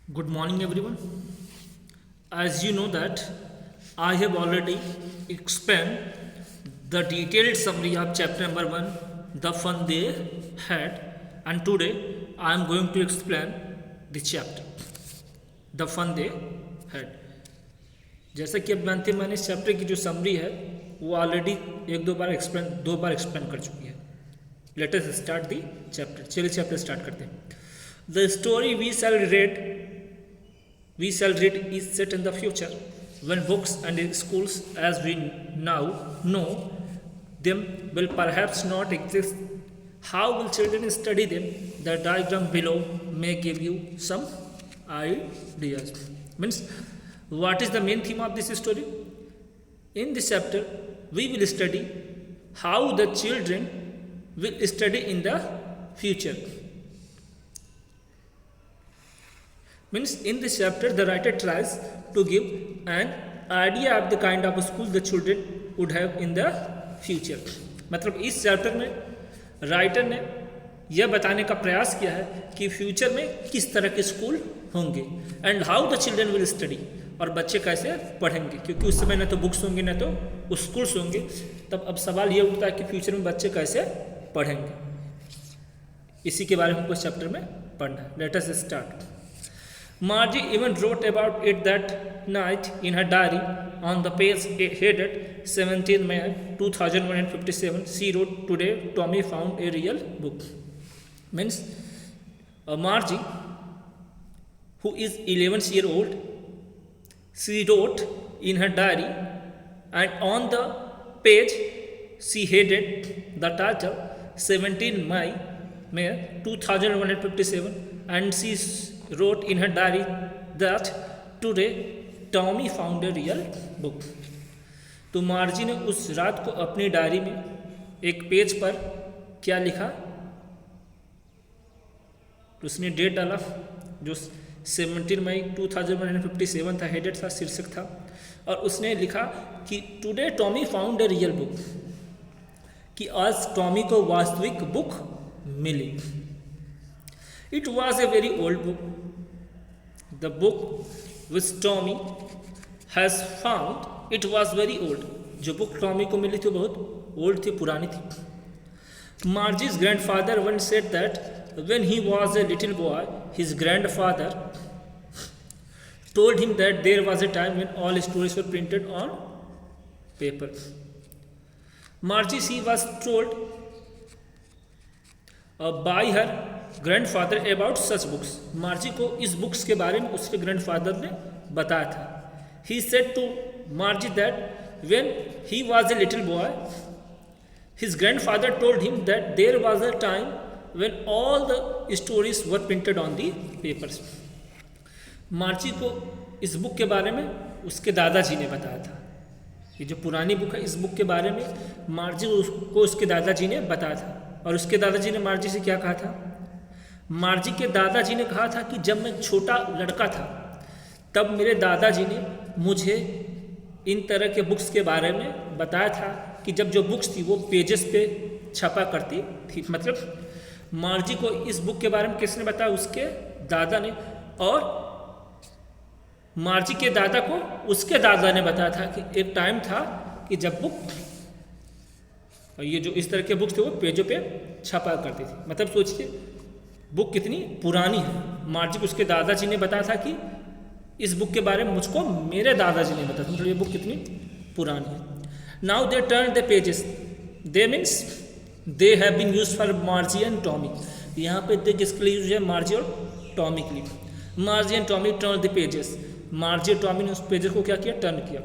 Good morning, everyone. As you know that I have already explained the detailed summary of chapter number 1, the fun they had, and today I am going to explain the chapter, the fun they had. जैसा कि आप जानते हैं मैंने इस chapter की जो summary है वो ऑलरेडी दो बार एक्सप्लेन कर चुकी है. Let us start the chapter. चलिए चैप्टर स्टार्ट करते हैं. The story we shall read is set in the future when books and schools as we now know them will perhaps not exist. How will children study them? The diagram below may give you some ideas. Means, what is the main theme of this story? In this chapter we will study how the children will study in the future. Means, in this chapter the writer tries to give an idea of the kind of school the children would have in the future. मतलब इस chapter में writer ने यह बताने का प्रयास किया है कि फ्यूचर में किस तरह के स्कूल होंगे and how the children will study, और बच्चे कैसे पढ़ेंगे, क्योंकि उस समय न तो बुक्स होंगे न तो स्कूल्स होंगे. तब अब सवाल ये उठता है कि फ्यूचर में बच्चे कैसे पढ़ेंगे. इसी के बारे में हमको इस चैप्टर में पढ़ना है. Let us start. Margie even wrote about it that night in her diary on the page headed 17 May 2157. She wrote, "Today Tommy found a real book." Means Margie, who is 11 years old, she wrote in her diary, and on the page she headed the title 17 May 2157, and she wrote in her diary that today Tommy found a real book. तो मार्जी ने उस रात को अपनी diary में एक page पर क्या लिखा, तो उसने डेट डाला जो 17 मई 2157 था, हेडेड था, शीर्षक था, और उसने लिखा कि today Tommy found a real book, कि आज टॉमी को वास्तविक बुक मिली. It was a very old book. The book which Tommy has found, it was very old. जो बुक टॉमी को मिली थी बहुत ओल्ड थी, पुरानी थी. Margie's grandfather once said that when he was a little boy, his grandfather told him that there was a time when all stories were printed on paper. Margie, she was told by her grandfather about such books. मार्जी को इस books के बारे में उसके grandfather ने बताया था. He said to Margie that when he was a little boy, his grandfather told him that there was a time when all the stories were printed on the papers. Margie को इस book के बारे में उसके दादाजी ने बताया था. ये जो पुरानी बुक है, इस बुक के बारे में मार्जी को उसके दादाजी ने बताया था. और उसके दादाजी ने मार्जी से क्या कहा था? मार्जी के दादाजी ने कहा था कि जब मैं छोटा लड़का था तब मेरे दादाजी ने मुझे इन तरह के बुक्स के बारे में बताया था कि जब जो बुक्स थी वो पेजेस पे छपा करती थी. मतलब मार्जी को इस बुक के बारे में किसने बताया? उसके दादा ने. और मार्जी के दादा को उसके दादा ने बताया था कि एक टाइम था कि जब बुक, और ये जो इस तरह के बुक्स थे वो पेजों पे छपा करती थी. मतलब सोचिए बुक कितनी पुरानी है. मार्जी को उसके दादाजी ने बताया था कि इस बुक के बारे में मुझको मेरे दादाजी ने बताया था. मतलब ये बुक कितनी पुरानी है. Now they turn the pages, they means they have been used for Margie and Tommy. यहाँ पे दे किसके लिए यूज है? मार्जी और टॉमी के लिए. मार्जी and Tommy turn the pages. मार्जी और टॉमी ने उस पेजेस को क्या किया? टर्न किया.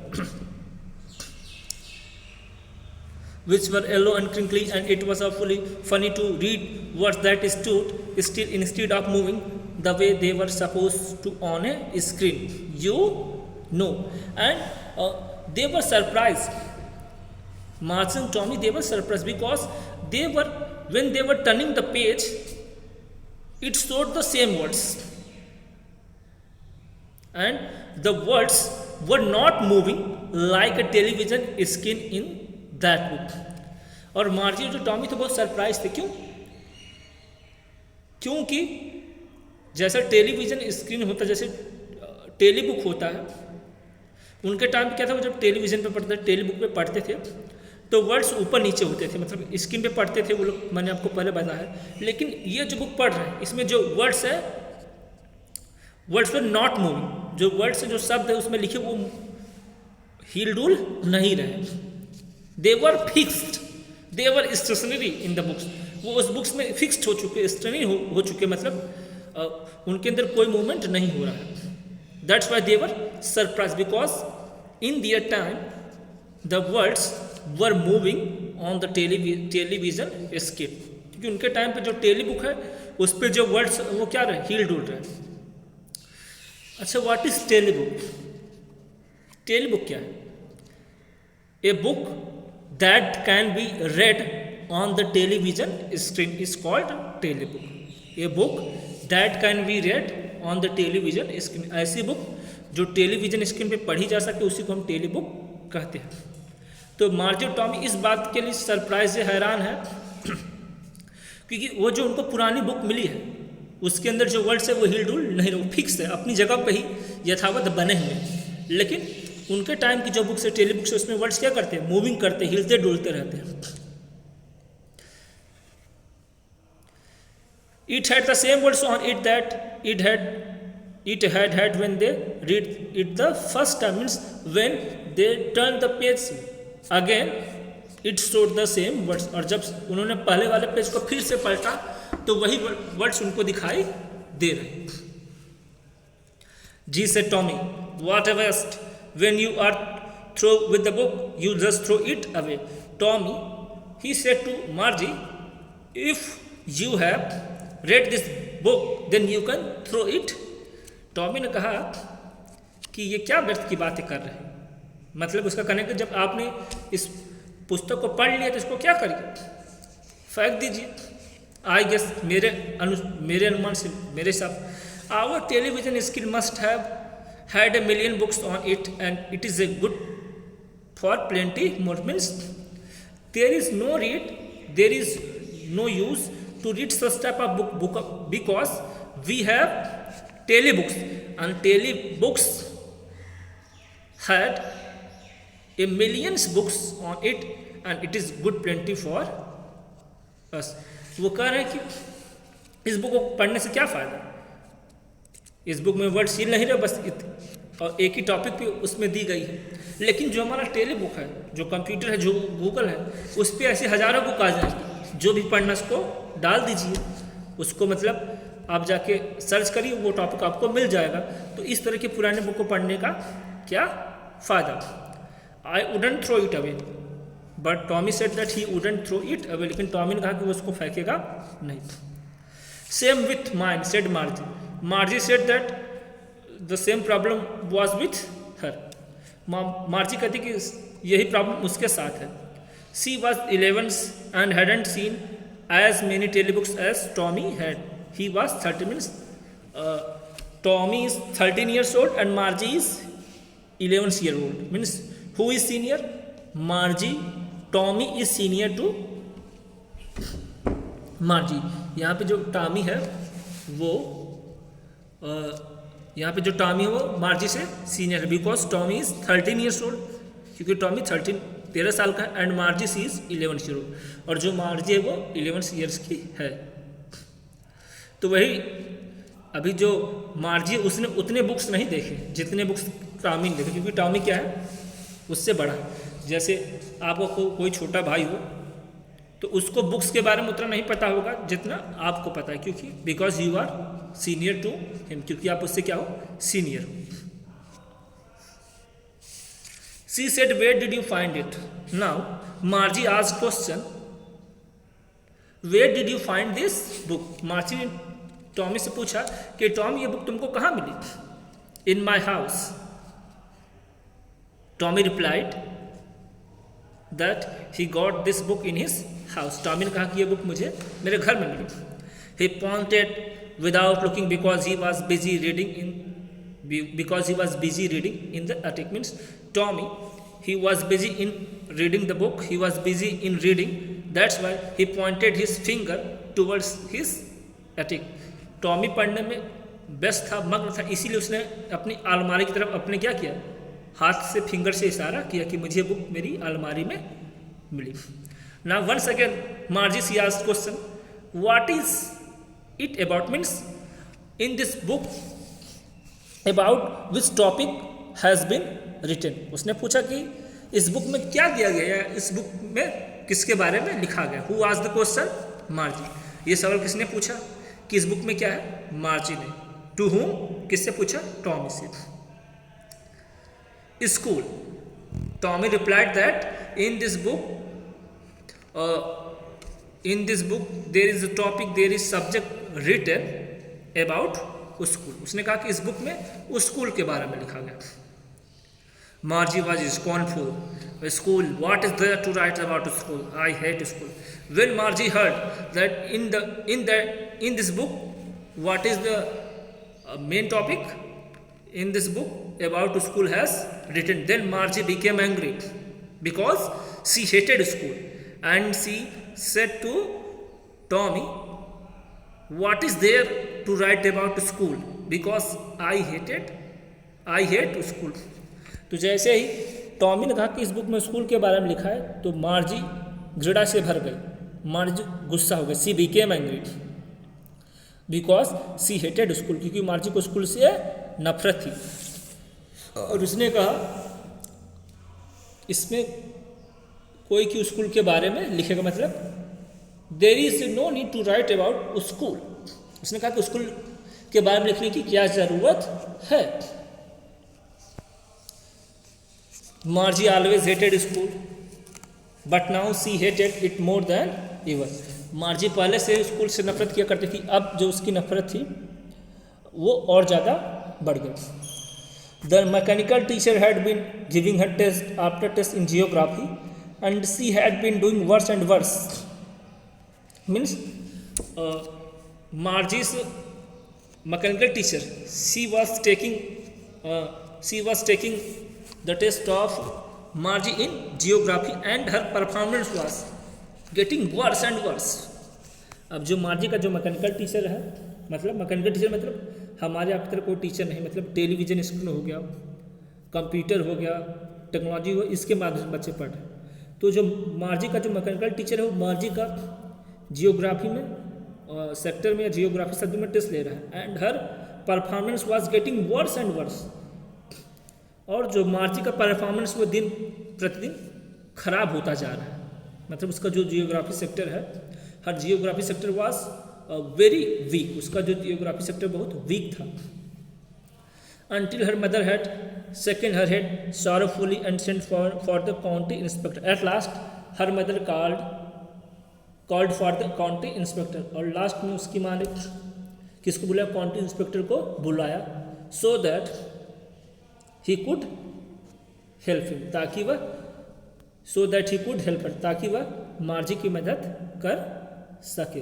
which were yellow and crinkly, and it was awfully funny to read words that stood still instead of moving the way they were supposed to on a screen. You know. And they were surprised. Marge and Tommy, they were surprised because when they were turning the page, it showed the same words. And the words were not moving like a television screen in that book. और मार्जी और Tommy तो बहुत surprise थे. क्यों? क्योंकि जैसा television screen होता है, जैसे टेली बुक होता है, उनके टाइम पे क्या था, वो जब टेलीविज़न पे पढ़ते टेली बुक पे पढ़ते थे तो वर्ड्स ऊपर नीचे होते थे, मतलब स्क्रीन पे पढ़ते थे वो लोग, मैंने आपको पहले बताया है। लेकिन ये जो बुक पढ़ रहे हैं इसमें जो वर्ड्स है, वर्ड्स पर नॉट मूविंग, जो वर्ड्स जो शब्द है उसमें लिखे वो हिल डुल नहीं रहे, they were fixed, they were stationary in the books, वो उस बुक्स में फिक्स्ड हो चुके, स्टेशनरी हो चुके, मतलब उनके अंदर कोई मूवमेंट नहीं हो रहा है। That's why they were surprise because in their time the words were moving on the television screen, क्योंकि उनके टाइम पे जो टेली बुक है उस पर जो वर्ड्स वो क्या रहे, हिल डुल रहे। अच्छा, what is tele book? Tele book क्या है? A book that can be read on the television screen is called tele book. A book that can be read on the television screen, ऐसी book जो television screen पे पढ़ी जा सके उसी को हम टेली बुक कहते हैं। तो मार्जी और टॉमी इस बात के लिए सरप्राइज से हैरान है क्योंकि वो जो उनको पुरानी बुक मिली है उसके अंदर जो वर्ड्स है वो हिल डुल नहीं रहे, फिक्स है, अपनी जगह पे ही यथावत बने हुए हैं। लेकिन उनके टाइम की जो बुक्स है, टेली बुक्स है, उसमें वर्ड्स क्या करते हैं, मूविंग करते हैं, हिलते डुलते रहते हैं। It had the same words on it that it had when they read it the first time, means when they turned the page again it showed the same words, और जब उन्होंने पहले वाले पेज को फिर से पलटा तो वही वर्ड्स उनको दिखाई दे रहे। जी said Tommy, what a waste, when you are through with the book you just throw it away. Tommy, he said to Margie, if you have read this book then you can throw it. Tommy ने कहा कि ये क्या व्यर्थ की बातें कर रहे हैं, मतलब उसका कहने कि जब आपने इस पुस्तक को पढ़ लिया तो इसको क्या करिए, फेंक दीजिए। आई गेस मेरे अनुमान से, मेरे हिसाब, our television screen must have had a million books on it and it is a good for plenty more, means there is no use to read such type of book because we have tele books, and tele books had a millions books on it and it is good plenty for us. वो कह रहे हैं कि इस book को पढ़ने से क्या फ़ायदा, इस बुक में वर्ड सील नहीं रहे बस और एक ही टॉपिक पे उसमें दी गई है। लेकिन जो हमारा टेली बुक है, जो कंप्यूटर है, जो गूगल है, उस पर ऐसे हज़ारों बुक आ जाएंगी, जो भी पढ़ना उसको डाल दीजिए, उसको मतलब आप जाके सर्च करिए, वो टॉपिक आपको मिल जाएगा। तो इस तरह की पुराने बुक को पढ़ने का क्या फ़ायदा। I wouldn't throw it away, but Tommy said that he wouldn't throw it away, लेकिन टॉमी ने कहा कि वो उसको फेंकेगा नहीं। Same with mine said Margie, Margie said that the same problem was with her. Margie कहती कि यही प्रॉब्लम उसके साथ है। She was 11 and hadn't seen as many telebooks as Tommy had. He was 30 minutes. Tommy is 13 years old and Margie is 11 years old. Means who is senior? Margie. Tommy is senior to Margie. यहाँ पे जो Tommy है वो यहाँ पे जो Tommy है वो मार्जी से सीनियर है, because Tommy is 13 years old, क्योंकि टॉमी 13 साल का है, and Margie she is 11 years old, और जो मार्जी है वो 11 years की है। तो वही अभी जो मार्जी उसने उतने बुक्स नहीं देखे जितने बुक्स टॉमी ने देखे, क्योंकि टॉमी क्या है उससे बड़ा है। जैसे आपको कोई छोटा भाई हो तो उसको बुक्स के बारे में उतना नहीं पता होगा जितना आपको पता है, क्योंकि because you are senior to him, क्योंकि आप उससे क्या हो, सीनियर हो। She said where did you find it. Now Margie asked question, where did you find this book. Margie ने टॉमी से पूछा कि टॉम ये बुक तुमको कहाँ मिली। In my house, Tommy replied that he got this book in his house. Tommy ने कहा कि ये बुक मुझे मेरे घर में मिली। He pointed without looking because he was busy reading in the attic, means Tommy, he was busy in reading the book, he was busy in reading, that's why he pointed his finger towards his attic. Tommy पढ़ने में व्यस्त था, मग्न था, इसीलिए उसने अपनी अलमारी की तरफ अपने क्या किया, हाथ से फिंगर से इशारा किया कि मुझे बुक मेरी अलमारी में मिली। Now once again Margie she asked question, what is it about, means in this book about which topic has been written. उसने पूछा कि इस बुक में क्या दिया गया है, इस बुक में किसके बारे में लिखा गया। Who asked the question, मार्जी। ये सवाल किसने पूछा कि इस बुक में क्या है, मार्जी ने। टू हुम, किससे पूछा, टॉमी से। School, Tommy replied that in this book there is a topic, there is subject written about school. उसने कहा कि इस बुक में स्कूल के बारे में लिखा गया। Margie was scornful. School, what is there to write about school? I hate school. When Margie heard that in this book, what is the main topic in this book about school has written, then Margie became angry because she hated school, and she said to Tommy, what is there to write about school? Because I hate school. तो जैसे ही Tommy ने कहा कि इस book में school के बारे में लिखा है, तो मार्जी घृणा से भर गई, मार्जी गुस्सा हो गई। She became angry because she hated school, क्योंकि मार्जी को स्कूल से नफरत थी। और उसने कहा इसमें कोई कि स्कूल के बारे में लिखेगा, मतलब there is no need to write about school. उसने कहा कि स्कूल के बारे में लिखने की क्या ज़रूरत है। Margie always hated school, but now she hated it more than ever. मार्जी पहले से स्कूल से नफरत किया करती थी, अब जो उसकी नफरत थी वो और ज़्यादा बढ़ गई। The mechanical teacher had been giving her test after test in geography, and she had been doing worse and worse. Means Margie's mechanical teacher, she was taking the test of Margie in geography, and her performance was getting worse and worse. अब जो मार्जी का जो mechanical teacher है, मतलब mechanical teacher मतलब हमारे आप तरह कोई टीचर नहीं, मतलब टेलीविजन स्क्रीन हो गया, कंप्यूटर हो गया, टेक्नोलॉजी हो, इसके माध्यम से बच्चे पढ़ रहे। तो जो मार्जी का जो मैकेनिकल टीचर है वो मार्जी का जियोग्राफी में सेक्टर में जियोग्राफी सब्जेक्ट में टेस्ट ले रहा है, and her performance was getting worse and worse. और जो मार्जी का परफॉर्मेंस वो दिन प्रतिदिन खराब होता जा रहा है, मतलब उसका जो जियोग्राफी सेक्टर है, her geography sector was very weak, उसका जो जियोग्राफी सेक्टर बहुत वीक था। Until her mother had shaken her head sorrowfully and sent for the county inspector. At last her mother called for the county inspector. और last में उसकी माँ ने किसको बुलाया, काउंटी इंस्पेक्टर को बुलाया, so that he could help him, ताकि वह ताकि वह मार्जी की मदद कर सके।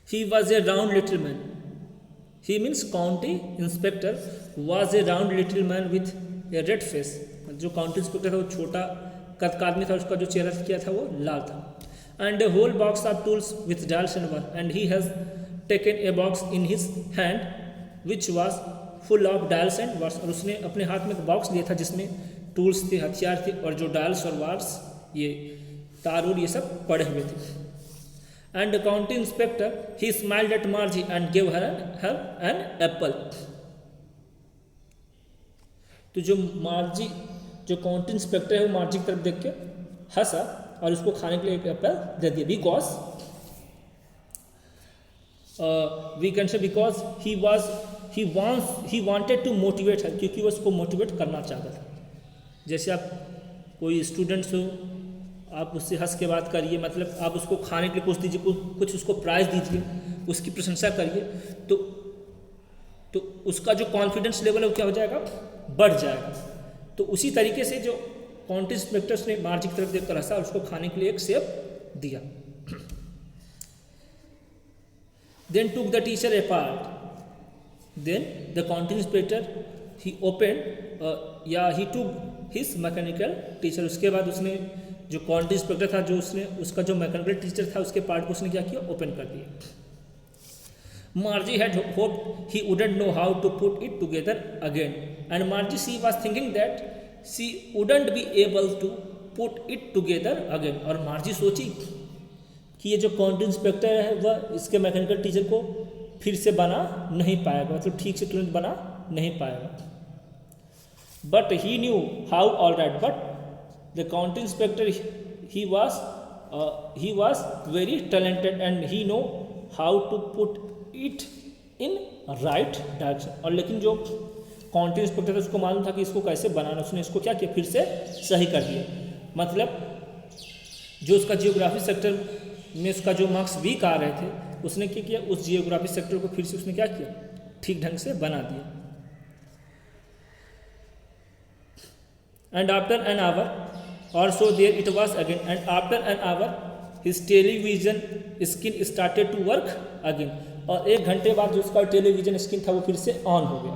He was a round little man. He means county inspector was a round little man with a red face. जो काउंटी इंस्पेक्टर था वो छोटा कद का आदमी था, उसका जो चेहरा किया था वो लाल था। And a whole box of tools with dials and one, and he has taken a box in his hand which was full of dials and wars. और उसने अपने हाथ में एक बॉक्स लिया था जिसमें टूल्स थे, हथियार थे, और जो डायल्स और वार्स, ये तार और ये सब पड़े हुए थे। And the county inspector, he smiled at Margie and gave her an apple. तो जो काउंटी इंस्पेक्टर है वो मार्जी की तरफ देख के हंसा और उसको खाने के लिए एक एप्पल दे दिया। Because we can say because he wanted to motivate her, क्योंकि वो उसको मोटिवेट करना चाहता था। जैसे आप कोई स्टूडेंट्स हो, आप उससे हंस के बात करिए, मतलब आप उसको खाने के लिए कुछ दीजिए, कुछ उसको प्राइज़ दीजिए, उसकी प्रशंसा करिए, तो उसका जो कॉन्फिडेंस लेवल है वो क्या हो जाएगा, बढ़ जाएगा। तो उसी तरीके से जो काउंटी इंस्पेक्टर्स ने मार्जी की तरफ देखकर हंसा और उसको खाने के लिए एक सेब दिया। Then took the teacher apart, then the county inspector he open he took his mechanical teacher. उसके बाद उसने जो काउंटी इंस्पेक्टर था, जो उसका जो मैकेनिकल टीचर था, उसके पार्ट को उसने क्या किया, ओपन कर दिया। Margie had hoped he wouldn't know how to put it together again, and Margie, she was thinking that she wouldn't be able to put it together again. और मार्जी सोची कि ये जो काउंटी इंस्पेक्टर है वह इसके मैकेनिकल टीचर को फिर से बना नहीं पाएगा, मतलब ठीक से तुरंत बना नहीं पाएगा. But he knew how, all right. But the county inspector, he was very talented and he know how to put it in right direction. और लेकिन जो काउंटी इंस्पेक्टर उसको मालूम था कि इसको कैसे बनाना, उसने इसको क्या किया, फिर से सही कर दिया. मतलब जो उसका जियोग्राफी सेक्टर में उसका जो मार्क्स वीक आ रहे थे, उसने क्या किया, उस जियोग्राफी सेक्टर को फिर से उसने क्या किया, ठीक ढंग से बना दिया. And after an hour or so there it was again, and after an hour his television screen started to work again. और 1 घंटे बाद जो उसका टेलीविजन स्क्रीन था वो फिर से ऑन हो गया.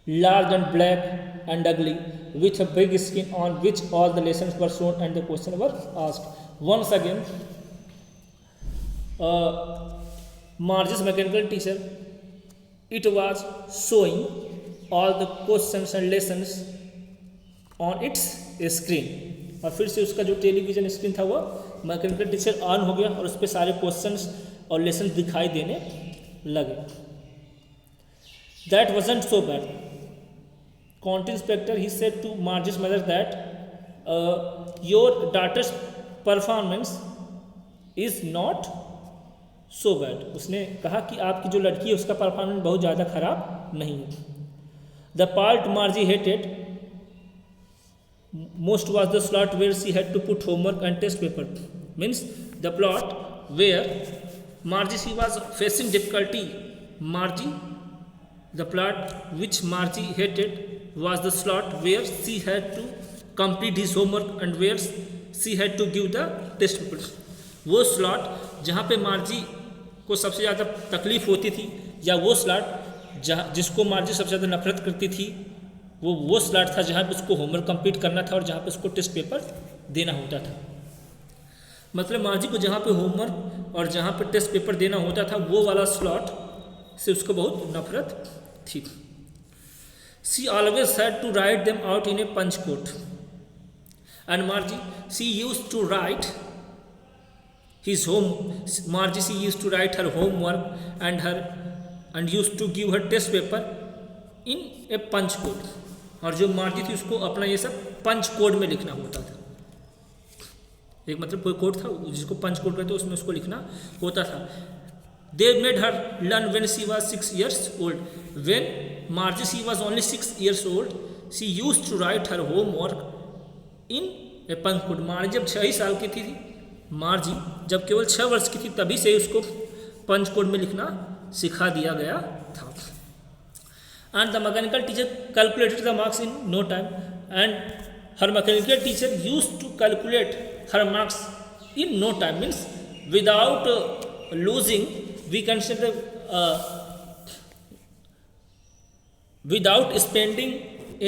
Large and black and ugly, with a big screen on which all the lessons were shown and the questions were asked. Once again, Margie's mechanical teacher, it was showing all the questions and lessons on its screen. और फिर से उसका जो television screen था वो mechanical teacher on हो गया और उस पर सारे क्वेश्चंस और लेसन दिखाई देने लगे. That wasn't so bad. County inspector, he said to Margie's mother that your daughter's performance is not so bad. उसने कहा कि आपकी जो लड़की है उसका परफॉर्मेंस बहुत ज़्यादा खराब नहीं है. The part Margie hated most was the slot where she had to put homework and test paper. Means the plot where Margie, she was facing difficulty. The plot which Margie hated was the slot where she had to complete his homework and where she had to give the test papers. वो slot जहाँ पे मार्जी को सबसे ज़्यादा तकलीफ होती थी, या वो स्लॉट जहाँ जिसको मार्जी सबसे ज़्यादा नफरत करती थी, वो स्लॉट था जहाँ पे उसको होमवर्क कंप्लीट करना था और जहाँ पे उसको टेस्ट पेपर देना होता था. मतलब मार्जी को जहाँ पे होमवर्क और जहाँ पे टेस्ट पेपर देना होता था वो वाला स्लॉट से उसको बहुत नफरत थी. She always had to write them out in a punch code, and Margie, she used to write her homework and used to give her test paper in a punch code. और जो मार्जी थी उसको अपना ये सब पंच कोड में लिखना होता था. एक मतलब कोई कोड था जिसको पंच कोड कहते, उसमें उसको लिखना होता था. They made her learn when she was 6 years old. When Margie, she was only 6 years old, she used to write her homework in a punch code. मार्जी जब 6 साल की थी, मार्जी जब केवल 6 वर्ष की थी, तभी से उसको पंच कोड में लिखना सिखा दिया गया था. And the mechanical teacher calculated the marks in no time, and her mechanical teacher used to calculate her marks in no time. Means without losing, we can say without spending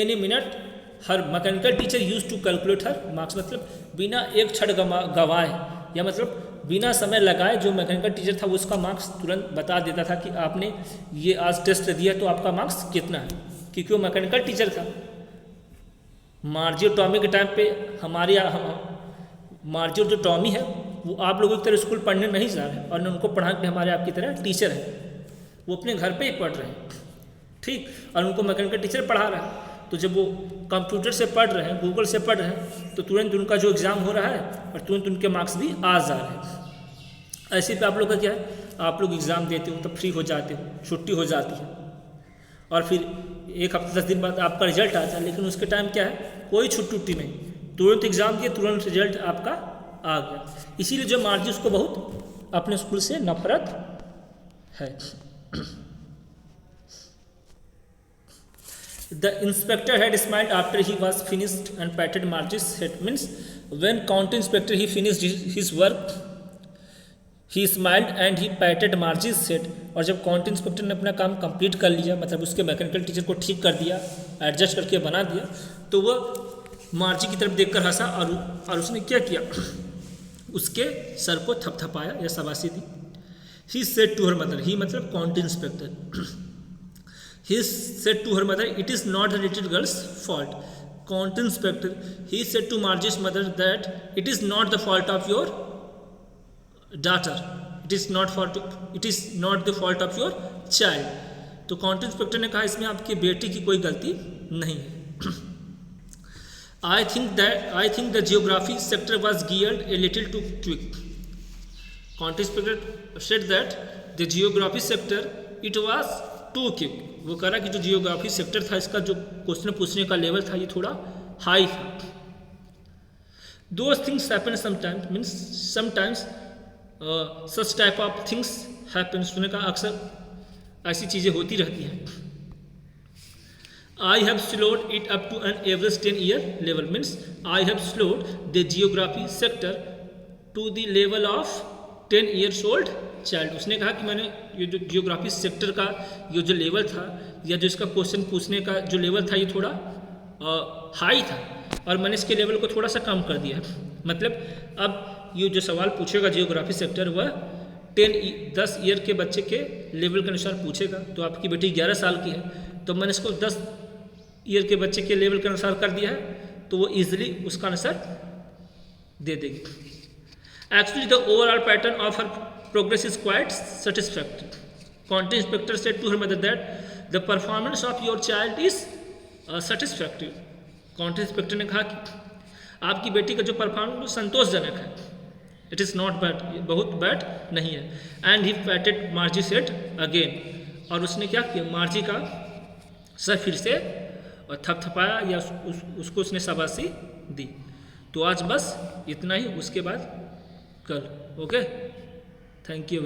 any minute, her mechanical teacher used to calculate her marks. मतलब बिना एक क्षण गवाए, या मतलब बिना समय लगाए जो मैकेनिकल टीचर था वो उसका मार्क्स तुरंत बता देता था कि आपने ये आज टेस्ट दिया तो आपका मार्क्स कितना है, क्योंकि वो मैकेनिकल टीचर था. मार्जी और टॉमी के टाइम पे मार्जी और जो टॉमी है वो आप लोगों की तरह स्कूल पढ़ने नहीं जा रहे और न उनको पढ़ाने के हमारे आपकी तरह टीचर है. वो अपने घर पे ही पढ़ रहे हैं, ठीक, और उनको मैकेनिकल टीचर पढ़ा रहा है. तो जब वो कंप्यूटर से पढ़ रहे हैं, गूगल से पढ़ रहे हैं, तो तुरंत उनका जो एग्ज़ाम हो रहा है और तुरंत उनके मार्क्स भी आ जा रहे हैं. ऐसे पे आप लोग का क्या है, आप लोग एग्ज़ाम देते हो तब फ्री हो जाते हो, छुट्टी हो जाती है और फिर 1 हफ्ते 10 दिन बाद आपका रिजल्ट आता है. लेकिन उसके टाइम क्या है, कोई छुट्टी नहीं, तुरंत एग्ज़ाम दिए, तुरंत रिजल्ट आपका आ गया. इसीलिए जो मार्जी उसको बहुत अपने स्कूल से नफरत है. The inspector had smiled after he was finished and patted Margie's head. Means when county inspector he finished his work, he smiled and he patted Margie's head. और जब काउंटी इंस्पेक्टर ने अपना काम कंप्लीट कर लिया, मतलब उसके मैकेनिकल टीचर को ठीक कर दिया, एडजस्ट करके बना दिया, तो वह मार्जी की तरफ देखकर हंसा और उसने क्या किया, उसके सर को थपथपाया या शाबाशी दी. He said to her mother, he मतलब county inspector, he said to her mother it is not the little girl's fault, county inspector he said to Margie's mother that it is not the fault of your daughter, it is not the fault of your child. तो county inspector ने कहा इसमें आपकी बेटी की कोई गलती नहीं है। I think the geography sector was geared a little too quick. County inspector said that the geography sector it was too quick. वो कह रहा कि जो जियोग्राफी सेक्टर था इसका जो क्वेश्चन पूछने का लेवल था ये थोड़ा हाई था। Those things happen sometimes, means sometimes such type of things happen. उसने कहा अक्सर ऐसी चीज़ें होती रहती हैं। I have slowed it up to an average 10-year level, means I have slowed the geography sector to the level of 10 years old child. उसने कहा कि मैंने ये जो जियोग्राफी सेक्टर का ये जो लेवल था या जो इसका क्वेश्चन पूछने का जो लेवल था ये थोड़ा हाई था और मैंने इसके लेवल को थोड़ा सा कम कर दिया है। मतलब अब ये जो सवाल पूछेगा जियोग्राफी सेक्टर वह 10 ईयर के बच्चे के लेवल के अनुसार पूछेगा। तो आपकी बेटी 11 साल की है तो मैंने इसको 10 ईयर के बच्चे के लेवल के अनुसार कर दिया है तो वो इजीली उसका आंसर दे देगी। Actually the overall pattern of her progress is quite satisfactory. County inspector said to her mother that the performance of your child is satisfactory. County inspector ने कहा कि आपकी बेटी का जो परफॉर्मेंस संतोषजनक है, इट इज़ नॉट बैड, बहुत बैड नहीं है। एंड ही पैटेड मार्जी सेट अगेन, और उसने क्या किया, मार्जी का सर फिर से थपथपाया या उसको उसने शाबाशी दी। तो आज बस इतना ही, उसके बाद कल। Okay, thank you.